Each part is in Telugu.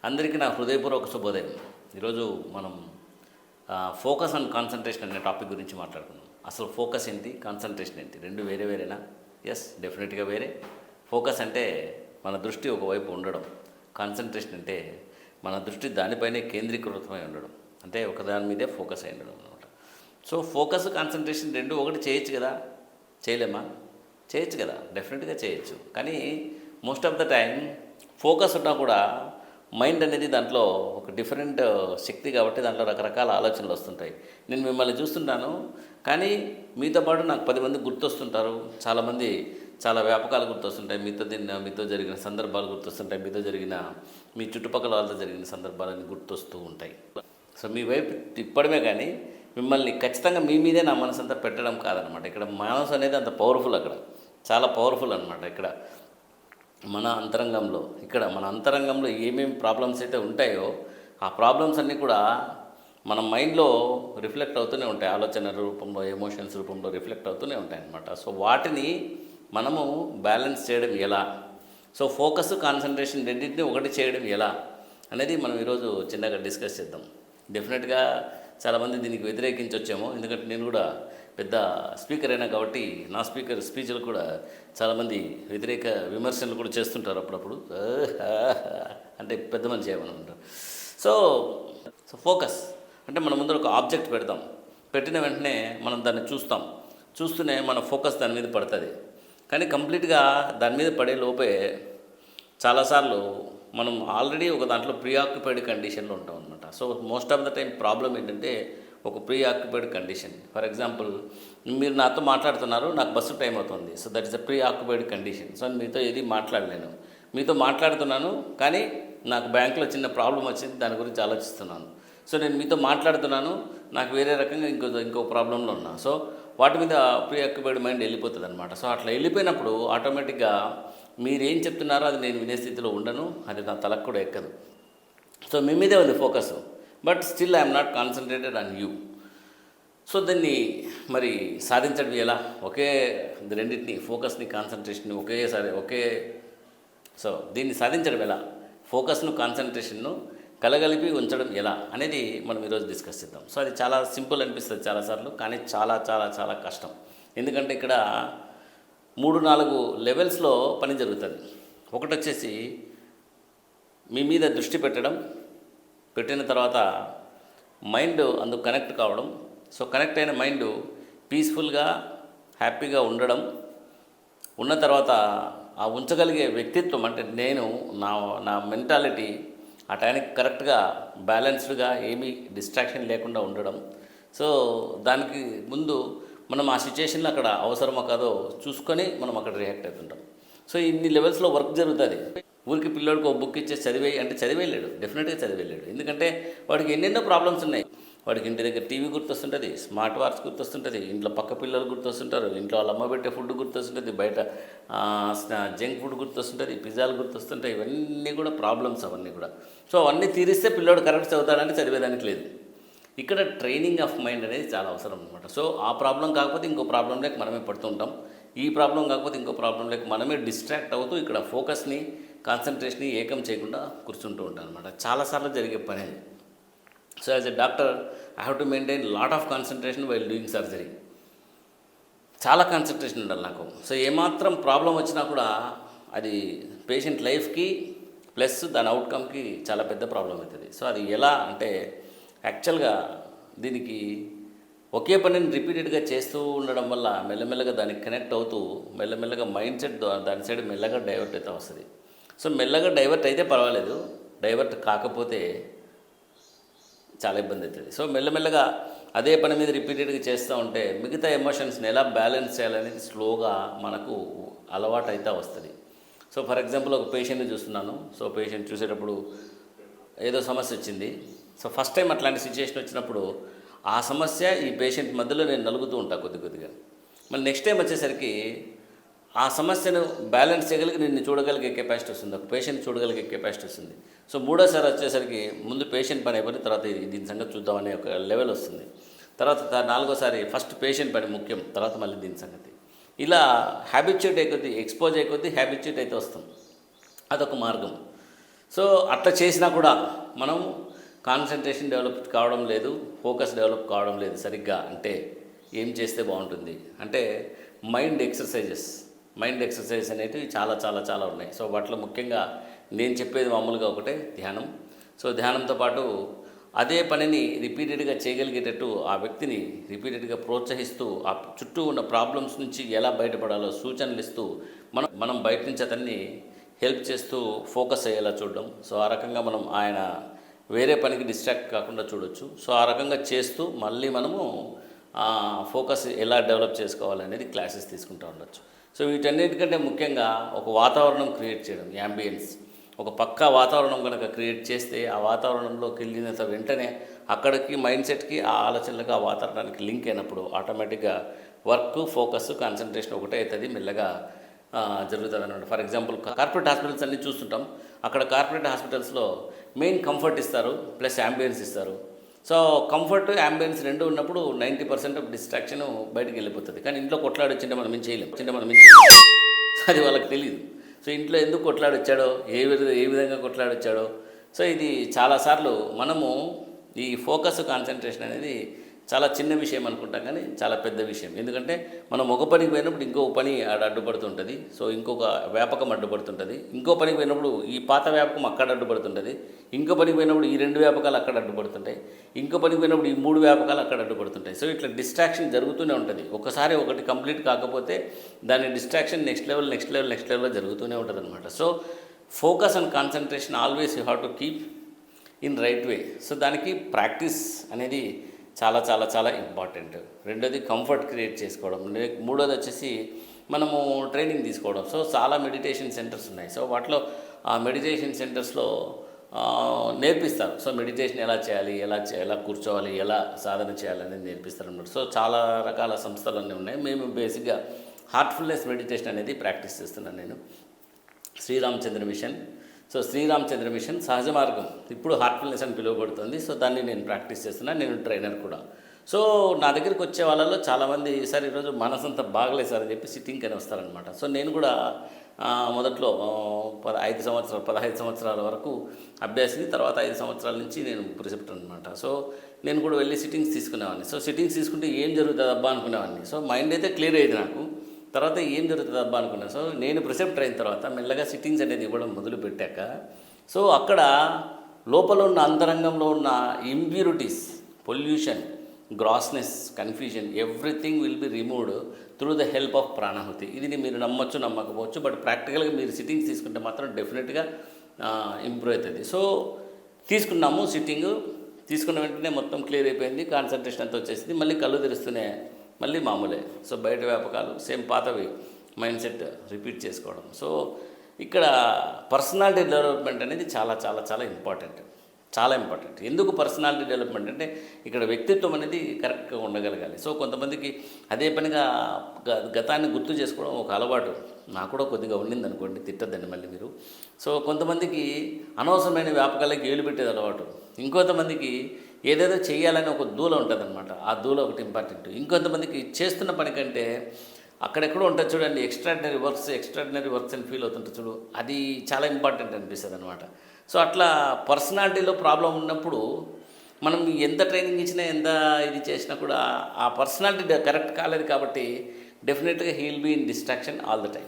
అందరికీ నా హృదయపూర్వక శుభోదయం. ఈరోజు మనం ఫోకస్ అండ్ కాన్సన్ట్రేషన్ అనే టాపిక్ గురించి మాట్లాడుకుందాం. అసలు ఫోకస్ ఏంటి, కాన్సన్ట్రేషన్ ఏంటి, రెండు వేరే వేరేనా? ఎస్, డెఫినెట్గా వేరే. ఫోకస్ అంటే మన దృష్టి ఒకవైపు ఉండడం, కాన్సన్ట్రేషన్ అంటే మన దృష్టి దానిపైనే కేంద్రీకృతమై ఉండడం, అంటే ఒకదాని మీదే ఫోకస్ అయి ఉండడం అనమాట. సో ఫోకస్ కాన్సన్ట్రేషన్ రెండు ఒకటి చేయొచ్చు కదా, చేయలేమా? చేయొచ్చు కదా, డెఫినెట్గా చేయొచ్చు. కానీ most of the time focus ఉన్నా కూడా మైండ్ అనేది దాంట్లో ఒక డిఫరెంట్ శక్తి కాబట్టి దాంట్లో రకరకాల ఆలోచనలు వస్తుంటాయి. నేను మిమ్మల్ని చూస్తుంటాను, కానీ మీతో పాటు నాకు 10 మంది గుర్తొస్తుంటారు. చాలామంది చాలా వ్యాపకాలు గుర్తొస్తుంటాయి, మీతో జరిగిన సందర్భాలు గుర్తొస్తుంటాయి, మీతో జరిగిన మీ చుట్టుపక్కల వాళ్ళతో జరిగిన సందర్భాలన్నీ గుర్తొస్తూ ఉంటాయి. సో మీ వైపు తిప్పడమే కానీ మిమ్మల్ని ఖచ్చితంగా మీ మీదే నా మనసు అంతా పెట్టడం కాదనమాట. ఇక్కడ మనసు అనేది అంత పవర్ఫుల్, అక్కడ చాలా పవర్ఫుల్ అనమాట. ఇక్కడ మన అంతరంగంలో ఏమేమి ప్రాబ్లమ్స్ అయితే ఉంటాయో ఆ ప్రాబ్లమ్స్ అన్నీ కూడా మన మైండ్లో రిఫ్లెక్ట్ అవుతూనే ఉంటాయి, ఆలోచన రూపంలో, ఎమోషన్స్ రూపంలో రిఫ్లెక్ట్ అవుతూనే ఉంటాయి అన్నమాట. సో వాటిని మనము బ్యాలెన్స్ చేయడం ఎలా, సో ఫోకస్ కాన్సన్ట్రేషన్ రెండింటిని ఒకటి చేయడం ఎలా అనేది మనం ఈరోజు చిన్నగా డిస్కస్ చేద్దాం. డెఫినెట్గా చాలామంది దీనికి వ్యతిరేకించవచ్చేమో, ఎందుకంటే నేను కూడా పెద్ద స్పీకర్ అయినా కాబట్టి నా స్పీచ్లు కూడా చాలామంది వ్యతిరేక విమర్శలు కూడా చేస్తుంటారు అప్పుడప్పుడు. అంటే పెద్ద మనిషి చేయమనుకుంటారు. సో ఫోకస్ అంటే మన ముందర ఒక ఆబ్జెక్ట్ పెడతాం, పెట్టిన వెంటనే మనం దాన్ని చూస్తూనే మన ఫోకస్ దాని మీద పడుతుంది. కానీ కంప్లీట్గా దాని మీద పడే లోపే చాలాసార్లు మనం ఆల్రెడీ ఒక దాంట్లో ప్రీఆక్యుపైడ్ కండిషన్లో ఉంటాం అనమాట. So most of the time problem ఏంటంటే ఒక ప్రీఆక్యుపైడ్ కండిషన్. ఫర్ ఎగ్జాంపుల్, మీరు నాతో మాట్లాడుతున్నారు, నాకు బస్సు టైం అవుతుంది. So that is a preoccupied condition. So మీతో ఏది మాట్లాడలేను, మీతో మాట్లాడుతున్నాను కానీ నాకు బ్యాంకులో చిన్న ప్రాబ్లం వచ్చింది, దాని గురించి ఆలోచిస్తున్నాను. సో నేను మీతో మాట్లాడుతున్నాను, నాకు వేరే రకంగా ఇంకో ప్రాబ్లంలో ఉన్నా. సో వాటి మీద ప్రీఆక్యుపైడ్ మైండ్ వెళ్ళిపోతుంది అనమాట. సో అట్లా వెళ్ళిపోయినప్పుడు ఆటోమేటిక్గా మీరేం చెప్తున్నారో అది నేను వినే స్థితిలో ఉండను, అది నా తలకు కూడా ఎక్కదు. సో మీ మీదే ఉంది focus, but still I'm not concentrated on you. So దీన్ని మరి సాధించడం ఎలా? రెండింటిని, ఫోకస్ని కాన్సన్ట్రేషన్ని సో దీన్ని సాధించడం ఎలా, ఫోకస్ను కాన్సన్ట్రేషన్ను కలగలిపి ఉంచడం ఎలా అనేది మనం ఈరోజు డిస్కస్ చేద్దాం. సో అది చాలా సింపుల్ అనిపిస్తుంది చాలాసార్లు, కానీ చాలా చాలా చాలా కష్టం. ఎందుకంటే ఇక్కడ 3-4 లెవెల్స్లో పని జరుగుతుంది. ఒకటి వచ్చేసి మీ మీద దృష్టి పెట్టిన తర్వాత మైండ్ అందుకు కనెక్ట్ కావడం. సో కనెక్ట్ అయిన మైండ్ పీస్ఫుల్గా హ్యాపీగా ఉన్న తర్వాత ఆ ఉంచగలిగే వ్యక్తిత్వం, అంటే నేను నా మెంటాలిటీ ఆ టైంకి కరెక్ట్గా బ్యాలెన్స్డ్గా ఏమీ డిస్ట్రాక్షన్ లేకుండా ఉండడం. సో దానికి ముందు మనం ఆ సిచ్యుయేషన్లో అక్కడ అవసరమో కాదో చూసుకొని మనం అక్కడ రియాక్ట్ అవుతుంటాం. సో ఇన్ని లెవెల్స్లో వర్క్ జరుగుతుంది. ఊరికి పిల్లోడికి ఒక బుక్ ఇచ్చేసి చదివేయి అంటే చదివేయలేడు, డెఫినెట్గా చదివేయలేడు. ఎందుకంటే వాడికి ఎన్నెన్నో ప్రాబ్లమ్స్ ఉన్నాయి. వాడికి ఇంటి దగ్గర టీవీ గుర్తొస్తుంటుంది, స్మార్ట్ వాచ్ గుర్తొస్తుంటుంది, ఇంట్లో పక్క పిల్లలు గుర్తొస్తుంటారు, ఇంట్లో వాళ్ళ అమ్మ పెట్టే ఫుడ్ గుర్తొస్తుంటుంది, బయట జంక్ ఫుడ్ గుర్తొస్తుంటుంది, పిజ్జాలు గుర్తొస్తుంటాయి. ఇవన్నీ కూడా ప్రాబ్లమ్స్ అవన్నీ కూడా. సో అవన్నీ తీరిస్తే పిల్లోడు కరెక్ట్ చదువుతాడంటే చదివేదానికి లేదు. ఇక్కడ ట్రైనింగ్ ఆఫ్ మైండ్ అనేది చాలా అవసరం అనమాట. సో ఆ ప్రాబ్లం కాకపోతే ఇంకో ప్రాబ్లం లేక మనమే పడుతూ ఉంటాం, ఈ ప్రాబ్లం కాకపోతే ఇంకో ప్రాబ్లం లేక మనమే డిస్ట్రాక్ట్ అవుతూ ఇక్కడ ఫోకస్ని, కాన్సన్ట్రేషన్ని ఏకం చేయకుండా కూర్చుంటూ ఉంటాం అనమాట. చాలాసార్లు జరిగే పని అది. So as a doctor I have to maintain lot of concentration while doing surgery. చాలా కాన్సన్ట్రేషన్ ఉండాలి నాకు. సో ఏమాత్రం ప్రాబ్లం వచ్చినా కూడా అది పేషెంట్ లైఫ్కి ప్లస్ దాని అవుట్కమ్కి చాలా పెద్ద ప్రాబ్లం అవుతుంది. సో అది ఎలా అంటే యాక్చువల్గా దీనికి ఒకే పనిని రిపీటెడ్గా చేస్తూ ఉండడం వల్ల మెల్లమెల్లగా దానికి కనెక్ట్ అవుతూ మెల్లమెల్లగా మైండ్ సెట్ దాని సైడ్ మెల్లగా డైవర్ట్ అయితే వస్తుంది. సో మెల్లగా డైవర్ట్ అయితే పర్వాలేదు, డైవర్ట్ కాకపోతే చాలా ఇబ్బంది అవుతుంది. సో మెల్లమెల్లగా అదే పని మీద రిపీటెడ్గా చేస్తూ ఉంటే మిగతా ఎమోషన్స్ని ఎలా బ్యాలెన్స్ చేయాలనేది స్లోగా మనకు అలవాటు అయితే వస్తుంది. సో ఫర్ ఎగ్జాంపుల్ ఒక పేషెంట్ని చూస్తున్నాను. సో పేషెంట్ చూసేటప్పుడు ఏదో సమస్య వచ్చింది. సో ఫస్ట్ టైం అట్లాంటి సిచ్యుయేషన్ వచ్చినప్పుడు ఆ సమస్య ఈ పేషెంట్ మధ్యలో నేను నలుగుతూ ఉంటాను కొద్దిగా. మళ్ళీ నెక్స్ట్ టైం వచ్చేసరికి ఆ సమస్యను బ్యాలెన్స్ చేయగలిగి నిన్ను చూడగలిగే కెపాసిటీ వస్తుంది, ఒక పేషెంట్ చూడగలిగే కెపాసిటీ వస్తుంది. సో మూడోసారి వచ్చేసరికి ముందు పేషెంట్ పని అయిపోయి తర్వాత దీని సంగతి చూద్దామనే ఒక లెవెల్ వస్తుంది. తర్వాత నాలుగోసారి ఫస్ట్ పేషెంట్ పని ముఖ్యం, తర్వాత మళ్ళీ దీని సంగతి. ఇలా హ్యాబిచ్యూట్ అయిపోద్ది, ఎక్స్పోజ్ అయిపోద్ది, హ్యాబిచ్యూట్ అయితే వస్తాం. అదొక మార్గం. సో అట్లా చేసినా కూడా మనం కాన్సన్ట్రేషన్ డెవలప్ కావడం లేదు, ఫోకస్ డెవలప్ కావడం లేదు సరిగ్గా. అంటే ఏం చేస్తే బాగుంటుంది అంటే మైండ్ ఎక్సర్సైజ్ అనేటివి చాలా చాలా చాలా ఉన్నాయి. సో వాటిలో ముఖ్యంగా నేను చెప్పేది మామూలుగా ఒకటే ధ్యానం. సో ధ్యానంతో పాటు అదే పనిని రిపీటెడ్గా చేయగలిగేటట్టు ఆ వ్యక్తిని రిపీటెడ్గా ప్రోత్సహిస్తూ ఆ చుట్టూ ఉన్న ప్రాబ్లమ్స్ నుంచి ఎలా బయటపడాలో సూచనలు ఇస్తూ మనం బయట నుంచి అతన్ని హెల్ప్ చేస్తూ ఫోకస్ అయ్యేలా చూడడం. సో ఆ రకంగా మనం ఆయన వేరే పనికి డిస్ట్రాక్ట్ కాకుండా చూడొచ్చు. సో ఆ రకంగా చేస్తూ మళ్ళీ మనము ఫోకస్ ఎలా డెవలప్ చేసుకోవాలనేది క్లాసెస్ తీసుకుంటూ ఉండొచ్చు. సో వీటన్నిటికంటే ముఖ్యంగా ఒక వాతావరణం క్రియేట్ చేయడం, యాంబియన్స్. ఒక పక్కా వాతావరణం కనుక క్రియేట్ చేస్తే ఆ వాతావరణంలోకి వెళ్ళినంత వెంటనే అక్కడికి మైండ్ సెట్కి ఆ ఆలోచనలకు ఆ వాతావరణానికి లింక్ అయినప్పుడు ఆటోమేటిక్గా వర్క్, ఫోకస్, కాన్సన్ట్రేషన్ ఒకటే అవుతుంది, మెల్లగా జరుగుతుంది అనమాట. ఫర్ ఎగ్జాంపుల్ కార్పొరేట్ హాస్పిటల్స్ అన్నీ చూస్తుంటాం. అక్కడ కార్పొరేట్ హాస్పిటల్స్లో మెయిన్ కంఫర్ట్ ఇస్తారు, ప్లస్ యాంబియన్స్ ఇస్తారు. సో కంఫర్ట్, యాంబియన్స్ రెండు ఉన్నప్పుడు 90% ఆఫ్ డిస్ట్రాక్షన్ బయటకు వెళ్ళిపోతుంది. కానీ ఇంట్లో కొట్లాడొచ్చింటే మనం ఏం చేయలేం. అది వాళ్ళకి తెలియదు. సో ఇంట్లో ఎందుకు కొట్లాడొచ్చాడో, ఏ విధంగా కొట్లాడొచ్చాడో. సో ఇది చాలాసార్లు మనము ఈ ఫోకస్, కాన్సన్ట్రేషన్ అనేది చాలా చిన్న విషయం అనుకుంటాం, కానీ చాలా పెద్ద విషయం. ఎందుకంటే మనం ఒక పనికి పోయినప్పుడు ఇంకో పని అడ్డుపడుతుంటుంది. సో ఇంకొక వ్యాపకం అడ్డుపడుతుంటుంది. ఇంకో పనికి పోయినప్పుడు ఈ పాత వ్యాపకం అక్కడ అడ్డుపడుతుంటుంది. ఇంకో పనికి పోయినప్పుడు ఈ 2 వ్యాపకాలు అక్కడ అడ్డుపడుతుంటాయి. ఇంకో పనికి పోయినప్పుడు ఈ 3 వ్యాపకాలు అక్కడ అడ్డుపడుతుంటాయి. సో ఇట్లా డిస్ట్రాక్షన్ జరుగుతూనే ఉంటుంది. ఒకసారి ఒకటి కంప్లీట్ కాకపోతే దాని డిస్ట్రాక్షన్ నెక్స్ట్ లెవెల్లో జరుగుతూనే ఉంటుంది అనమాట. So focus and concentration always you have to keep in right way. So దానికి ప్రాక్టీస్ అనేది చాలా చాలా చాలా ఇంపార్టెంట్. రెండోది కంఫర్ట్ క్రియేట్ చేసుకోవడం. మూడోది వచ్చేసి మనము ట్రైనింగ్ తీసుకోవడం. సో చాలా మెడిటేషన్ సెంటర్స్ ఉన్నాయి. సో వాటిలో ఆ మెడిటేషన్ సెంటర్స్లో నేర్పిస్తారు. సో మెడిటేషన్ ఎలా చేయాలి, ఎలా కూర్చోవాలి, ఎలా సాధన చేయాలి అనేది నేర్పిస్తారు అన్నమాట. సో చాలా రకాల సంస్థలు అన్నీ ఉన్నాయి. మేము బేసిక్గా హార్ట్ఫుల్నెస్ మెడిటేషన్ అనేది ప్రాక్టీస్ చేస్తున్నాను నేను. Shriramchandra mission. So Shriramchandra mission సహజ మార్గం ఇప్పుడు హార్ట్ఫుల్నెస్ అని పిలువబడుతుంది. సో దాన్ని నేను ప్రాక్టీస్ చేస్తున్నాను. నేను ట్రైనర్ కూడా. సో నా దగ్గరికి వచ్చే వాళ్ళలో చాలామంది సార్ ఈరోజు మనసంతా బాగలేదు సార్ అని చెప్పి సిట్టింగ్ అని వస్తారనమాట. సో నేను కూడా మొదట్లో 15 సంవత్సరాల వరకు అభ్యాసిని, తర్వాత 5 సంవత్సరాల నుంచి నేను ప్రిసెప్టర్ అనమాట. సో నేను కూడా వెళ్ళి సిట్టింగ్స్ తీసుకునేవాడిని. సో సిట్టింగ్స్ తీసుకుంటే ఏం జరుగుతుంది అబ్బా అనుకునేవాడిని. సో మైండ్ అయితే క్లియర్ అయ్యేది నాకు. తర్వాత ఏం జరుగుతుంది అబ్బా అనుకున్నాను. సో నేను ప్రిసెప్టర్ అయిన తర్వాత మెల్లగా సిట్టింగ్స్ అనేది ఇవ్వడం మొదలు పెట్టాక సో అక్కడ లోపల ఉన్న అంతరంగంలో ఉన్న impurities, pollution, grossness, confusion, everything will be removed through the help of ప్రాణాహుతి. ఇది మీరు నమ్మొచ్చు, నమ్మకపోవచ్చు, బట్ ప్రాక్టికల్గా మీరు సిట్టింగ్స్ తీసుకుంటే మాత్రం డెఫినెట్గా ఇంప్రూవ్ అవుతుంది. సో తీసుకున్నాము సిట్టింగ్. తీసుకున్న వెంటనే మొత్తం క్లియర్ అయిపోయింది, కాన్సన్ట్రేషన్ అంతా వచ్చేసింది. మళ్ళీ కళ్ళు తెరుస్తూనే మళ్ళీ మామూలే. సో బయట వ్యాపకాలు సేమ్ పాతవి మైండ్ సెట్ రిపీట్ చేసుకోవడం. సో ఇక్కడ పర్సనాలిటీ డెవలప్మెంట్ అనేది చాలా చాలా చాలా ఇంపార్టెంట్. ఎందుకు పర్సనాలిటీ డెవలప్మెంట్ అంటే ఇక్కడ వ్యక్తిత్వం అనేది కరెక్ట్గా ఉండగలగాలి. సో కొంతమందికి అదే పనిగా గతాన్ని గుర్తు చేసుకోవడం ఒక అలవాటు. నాకు కూడా కొద్దిగా ఉండింది అనుకోండి, తిట్టద్దండి మళ్ళీ మీరు. సో కొంతమందికి అనవసరమైన వ్యాపకాలకి ఏలు పెట్టేది అలవాటు. ఇంకొంతమందికి ఏదేదో చేయాలని ఒక దూల ఉంటుంది అనమాట. ఆ దూల ఒకటి ఇంపార్టెంట్. ఇంకొంతమందికి చేస్తున్న పని కంటే అక్కడెక్కడో ఉంటుంది చూడండి, ఎక్స్ట్రాడినరీ వర్క్స్ అని ఫీల్ అవుతుంటుంది చూడు, అది చాలా ఇంపార్టెంట్ అనిపిస్తుంది అనమాట. సో అట్లా పర్సనాలిటీలో ప్రాబ్లం ఉన్నప్పుడు మనం ఎంత ట్రైనింగ్ ఇచ్చినా, ఎంత ఇది చేసినా కూడా ఆ పర్సనాలిటీ కరెక్ట్ కాలేదు కాబట్టి డెఫినెట్గా he will be in distraction all the time.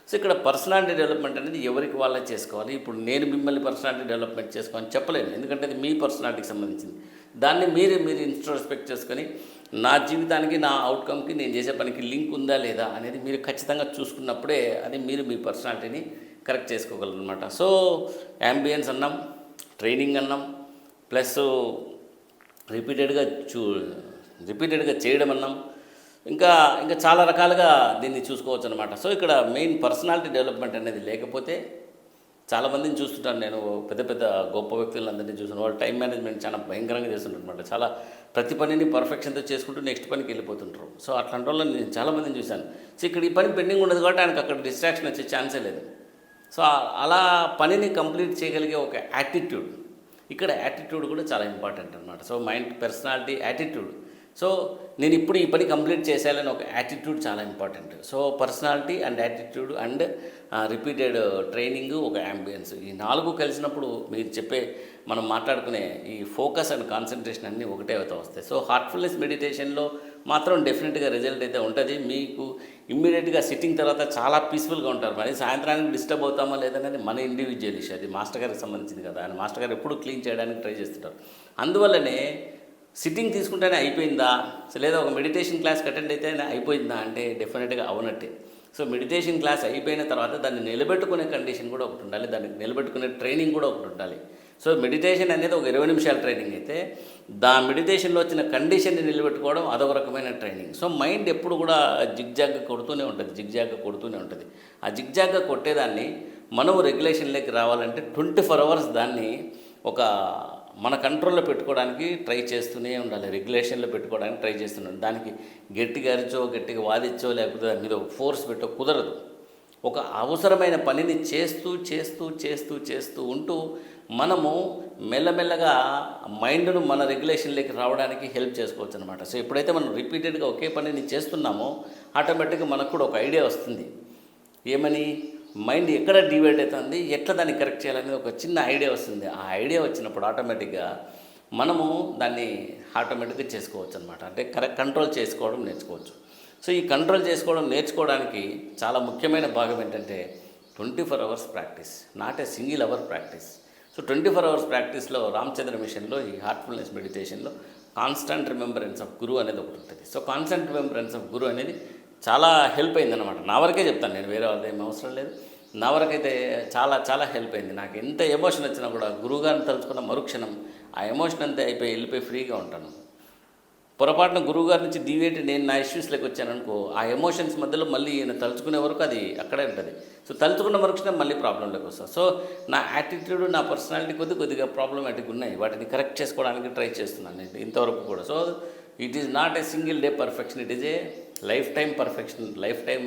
So ఇక్కడ పర్సనాలిటీ డెవలప్మెంట్ అనేది ఎవరికి వాళ్ళే చేసుకోవాలి. ఇప్పుడు నేను మిమ్మల్ని పర్సనాలిటీ డెవలప్మెంట్ చేసుకోవాలని చెప్పలేను, ఎందుకంటే అది మీ పర్సనాలిటీకి సంబంధించింది. దాన్ని మీరు ఇంట్రోస్పెక్ట్ చేసుకొని నా జీవితానికి, నా అవుట్కమ్కి, నేను చేసే పనికి లింక్ ఉందా లేదా అనేది మీరు ఖచ్చితంగా చూసుకున్నప్పుడే అది మీరు మీ పర్సనాలిటీని కరెక్ట్ చేసుకోగలరు అనమాట. సో యాంబియన్స్ అన్నాం, ట్రైనింగ్ అన్నాం, ప్లస్ రిపీటెడ్గా చేయడం అన్నాం, ఇంకా చాలా రకాలుగా దీన్ని చూసుకోవచ్చు అనమాట. సో ఇక్కడ మెయిన్ పర్సనాలిటీ డెవలప్మెంట్ అనేది లేకపోతే చాలామందిని చూస్తుంటాను నేను, పెద్ద గొప్ప వ్యక్తులందరినీ చూస్తున్నాను. వాళ్ళు టైం మేనేజ్మెంట్ చాలా భయంకరంగా చేస్తుంటారు అనమాట. చాలా ప్రతి పనిని పర్ఫెక్షన్తో చేసుకుంటూ నెక్స్ట్ పనికి వెళ్ళిపోతుంటారు. సో అట్లాంటి వాళ్ళని నేను చాలామందిని చూశాను. సో ఇక్కడ ఈ పని పెండింగ్ ఉండదు కాబట్టి ఆయనకు అక్కడ డిస్ట్రాక్షన్ వచ్చే ఛాన్సే లేదు. సో అలా పనిని కంప్లీట్ చేయగలిగే ఒక యాటిట్యూడ్, ఇక్కడ యాటిట్యూడ్ కూడా చాలా ఇంపార్టెంట్ అనమాట. So mind, personality, attitude. So నేను ఇప్పుడు ఈ పని కంప్లీట్ చేసేయాలని ఒక యాటిట్యూడ్ చాలా important. So personality and attitude and repeated training, ఒక యాంబియన్స్, ఈ 4 కలిసినప్పుడు మీరు చెప్పే మనం మాట్లాడుకునే ఈ ఫోకస్ అండ్ కాన్సన్ట్రేషన్ అన్నీ ఒకటే అవుతా వస్తాయి. సో హార్ట్ఫుల్నెస్ మెడిటేషన్లో మాత్రం డెఫినెట్గా రిజల్ట్ అయితే ఉంటుంది. మీకు ఇమ్మీడియట్గా సిట్టింగ్ తర్వాత చాలా పీస్ఫుల్గా ఉంటారు. మరి సాయంత్రానికి డిస్టర్బ్ అవుతామా లేదనేది మన ఇండివిజువల్ ఇష్యూ, అది మాస్టర్ గారికి సంబంధించింది కదా. ఆయన మాస్టర్ గారు ఎప్పుడు క్లీన్ చేయడానికి ట్రై చేస్తుంటారు. అందువల్లనే సిట్టింగ్ తీసుకుంటేనే అయిపోయిందా, లేదా ఒక మెడిటేషన్ క్లాస్కి అటెండ్ అయితేనే అయిపోయిందా అంటే డెఫినెట్గా అవునట్టే. సో మెడిటేషన్ క్లాస్ అయిపోయిన తర్వాత దాన్ని నిలబెట్టుకునే కండిషన్ కూడా ఒకటి ఉండాలి, దాన్ని నిలబెట్టుకునే ట్రైనింగ్ కూడా ఒకటి ఉండాలి. సో మెడిటేషన్ అనేది ఒక 20 నిమిషాల ట్రైనింగ్ అయితే, మెడిటేషన్లో వచ్చిన కండిషన్ని నిలబెట్టుకోవడం అదొక రకమైన ట్రైనింగ్. సో మైండ్ ఎప్పుడు కూడా జిగ్జాగ్గా కొడుతూనే ఉంటుంది. ఆ జిగ్జాగ్గా కొట్టేదాన్ని మనం రెగ్యులేషన్లోకి రావాలంటే 24 అవర్స్ దాన్ని ఒక మన కంట్రోల్లో పెట్టుకోవడానికి ట్రై చేస్తూనే ఉండాలి, రెగ్యులేషన్లో పెట్టుకోవడానికి ట్రై చేస్తున్నాను. దానికి గట్టిగా అరిచో, గట్టిగా వాదించో, లేకపోతే దాని మీద ఫోర్స్ పెట్టో కుదరదు. ఒక అవసరమైన పనిని చేస్తూ ఉంటూ మనము మెల్లమెల్లగా మైండ్ను మన రెగ్యులేషన్లోకి రావడానికి హెల్ప్ చేసుకోవచ్చు అనమాట. సో ఎప్పుడైతే మనం రిపీటెడ్గా ఒకే పనిని చేస్తున్నామో ఆటోమేటిక్గా మనకు కూడా ఒక ఐడియా వస్తుంది. ఏమని, మైండ్ ఎక్కడ డివైడ్ అవుతుంది, ఎట్లా దాన్ని కరెక్ట్ చేయాలనేది ఒక చిన్న ఐడియా వస్తుంది. ఆ ఐడియా వచ్చినప్పుడు ఆటోమేటిక్గా మనము దాన్ని ఆటోమేటిక్గా చేసుకోవచ్చు అనమాట. అంటే కంట్రోల్ చేసుకోవడం నేర్చుకోవచ్చు. సో ఈ కంట్రోల్ నేర్చుకోవడానికి చాలా ముఖ్యమైన భాగం ఏంటంటే 24 hours practice, not a single hour practice. So 24 hours ప్రాక్టీస్లో రామచంద్ర మిషన్లో ఈ హార్ట్ఫుల్నెస్ మెడిటేషన్లో కాన్స్టెంట్ రిమెంబరెన్స్ ఆఫ్ గురు అనేది ఒకటి ఉంటుంది. సో కాన్స్టెంట్ రిమెంబరెన్స్ ఆఫ్ గురు అనేది చాలా హెల్ప్ అయిందనమాట. నా వరకే చెప్తాను, నేను వేరే వాళ్ళది ఏం అవసరం లేదు. నా వరకైతే చాలా హెల్ప్ అయింది. నాకు ఎంత ఎమోషన్ వచ్చినా కూడా గురువుగారిని తలుచుకున్న మరుక్షణం ఆ ఎమోషన్ అంతా వెళ్ళిపోయి ఫ్రీగా ఉంటాను. పొరపాటున గురువుగారి నుంచి డివేట్ నేను నా ఇష్యూస్లోకి వచ్చాననుకో, ఆ ఎమోషన్స్ మధ్యలో మళ్ళీ ఈయన తలుచుకునే వరకు అది అక్కడే ఉంటుంది. సో తలుచుకున్న మరుక్షణం మళ్ళీ ప్రాబ్లంలోకి వస్తాను. సో నా యాటిట్యూడ్, నా పర్సనాలిటీ కొద్దిగా ప్రాబ్లమాటిక్ ఉన్నాయి, వాటిని కరెక్ట్ చేసుకోవడానికి ట్రై చేస్తున్నాను నేను ఇంతవరకు కూడా. So it is not a single day perfection, it is a life time perfection, life time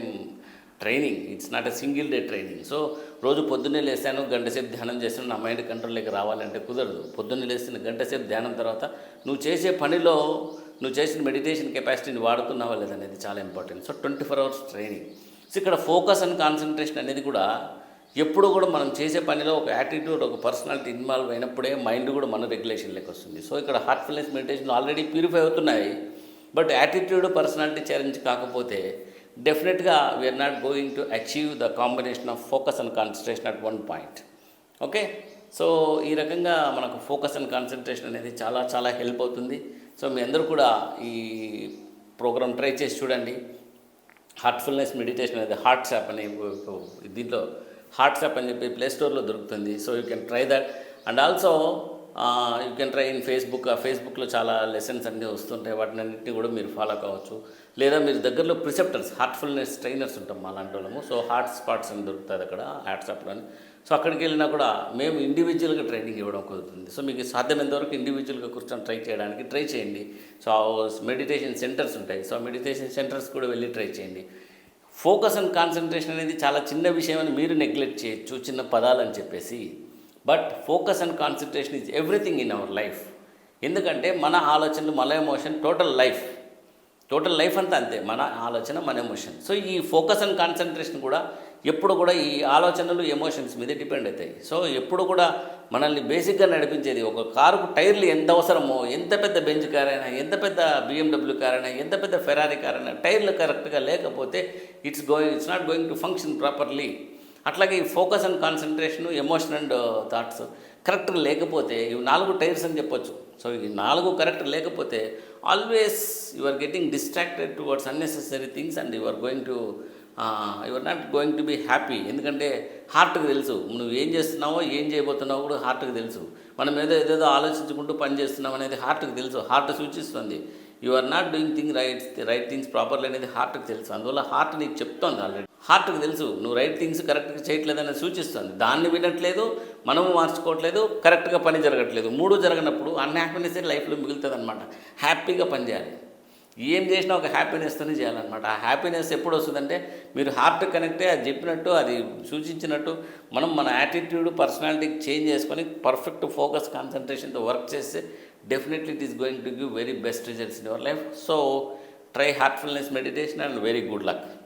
training. It's not a single day training. So రోజు పొద్దున్నే లేస్తాను, గంట సేపు ధ్యానం చేస్తాను, నా మైండ్ కంట్రోల్లోకి రావాలంటే కుదరదు. పొద్దున్నే లేస్తున్న గంట సేపు ధ్యానం తర్వాత నువ్వు చేసే పనిలో నువ్వు చేసిన మెడిటేషన్ కెపాసిటీని వాడుతున్నావా లేదనేది చాలా important. So 24 hours training. So ఇక్కడ ఫోకస్ అండ్ కాన్సన్ట్రేషన్ అనేది కూడా ఎప్పుడు కూడా మనం చేసే పనిలో ఒక యాటిట్యూడ్, ఒక పర్సనాలిటీ ఇన్వాల్వ్ అయినప్పుడే మైండ్ కూడా మన రెగ్యులేషన్లోకి వస్తుంది. సో ఇక్కడ హార్ట్ఫుల్నెస్ మెడిటేషన్ ఆల్రెడీ ప్యూరిఫై అవుతున్నాయి, బట్ యాటిట్యూడ్, పర్సనాలిటీ చేంజ్ కాకపోతే డెఫినెట్గా we are not going to achieve the combination of focus and concentration at one point. Okay, so ఈ రకంగా మనకు ఫోకస్ అండ్ కాన్సన్ట్రేషన్ అనేది చాలా హెల్ప్ అవుతుంది. సో మీ అందరూ కూడా ఈ ప్రోగ్రామ్ ట్రై చేసి చూడండి. హార్ట్ఫుల్నెస్ మెడిటేషన్ అనేది హార్ట్స్ యాప్ అనే దీంట్లో హార్ట్స్ యాప్ అని చెప్పి ప్లే స్టోర్లో దొరుకుతుంది. So you can try that. And also you can try in Facebook. ఆ ఫేస్బుక్లో చాలా లెసన్స్ అన్నీ వస్తుంటాయి, వాటిని అన్నింటినీ కూడా మీరు ఫాలో కావచ్చు. లేదా మీరు దగ్గరలో ప్రిసెప్టర్స్, హార్ట్ఫుల్నెస్ ట్రైనర్స్ ఉంటాం మా లాంటి వాళ్ళము. సో హార్ట్ స్పాట్స్ అని దొరుకుతుంది అక్కడ వాట్సాప్లోని. సో అక్కడికి వెళ్ళినా కూడా మేము ఇండివిజువల్గా ట్రైనింగ్ ఇవ్వడం కుదురుతుంది. సో మీకు సాధ్యమైనంత వరకు ఇండివిజువల్గా కూర్చొని ట్రై చేయండి. సో మెడిటేషన్ సెంటర్స్ ఉంటాయి, సో మెడిటేషన్ సెంటర్స్ కూడా వెళ్ళి ట్రై చేయండి. ఫోకస్ అండ్ కాన్సన్ట్రేషన్ అనేది చాలా చిన్న విషయం అని మీరు నెగ్లెక్ట్ చేయొచ్చు, చిన్న పదాలు అని చెప్పేసి. But focus and concentration is everything in our life. ఎందుకంటే మన ఆలోచనలు, మన ఎమోషన్, టోటల్ లైఫ్ అంతా అంతే, మన ఆలోచన, మన ఎమోషన్. సో ఈ ఫోకస్ అండ్ కాన్సన్ట్రేషన్ కూడా ఎప్పుడు కూడా ఈ ఆలోచనలు, ఎమోషన్స్ మీద డిపెండ్ అవుతాయి. సో ఎప్పుడు కూడా మనల్ని బేసిక్గా నడిపించేది, ఒక కారుకు టైర్లు ఎంత అవసరమో, ఎంత పెద్ద బెంజ్ కార్ అయినా, ఎంత పెద్ద BMW కార్ అయినా, ఎంత పెద్ద ఫెరారీ కార్ అయినా, టైర్లు కరెక్ట్గా లేకపోతే it's not going to function properly. అట్లాగే ఈ focus and concentration, emotion and thoughts కరెక్ట్గా లేకపోతే, ఇవి 4 టైర్స్ అని చెప్పొచ్చు. సో ఈ 4 కరెక్ట్ లేకపోతే always you are getting distracted towards unnecessary things and you are not going to be happy. ఎందుకంటే హార్ట్కి తెలుసు నువ్వు ఏం చేస్తున్నావో, ఏం చేయబోతున్నావో కూడా హార్ట్కి తెలుసు. మనం ఏదేదో ఆలోచించుకుంటూ పని చేస్తున్నాం అనేది హార్ట్కి తెలుసు. హార్ట్ సూచిస్తుంది you are not doing right things properly అనేది హార్ట్కి తెలుసు. అందువల్ల హార్ట్ నీకు చెప్తోంది, ఆల్రెడీ హార్ట్కి తెలుసు నువ్వు రైట్ థింగ్స్ కరెక్ట్గా చేయట్లేదని సూచిస్తుంది. దాన్ని వినట్లేదు, మనము మార్చుకోవట్లేదు, కరెక్ట్గా పని జరగట్లేదు. 3 జరగనప్పుడు అన్హ్యాపీనెస్ లైఫ్లో మిగులుతుంది అనమాట. హ్యాపీగా పనిచేయాలి, ఏం చేసినా ఒక హ్యాపీనెస్తోనే చేయాలన్నమాట. ఆ హ్యాపీనెస్ ఎప్పుడు వస్తుందంటే మీరు హార్ట్ కనెక్టే, అది చెప్పినట్టు, అది సూచించినట్టు మన యాటిట్యూడ్, పర్సనాలిటీకి చేంజ్ చేసుకొని పర్ఫెక్ట్ ఫోకస్ కాన్సన్ట్రేషన్తో వర్క్ చేస్తే definitely it is going to give very best results in your life. So try heartfulness meditation and very good luck.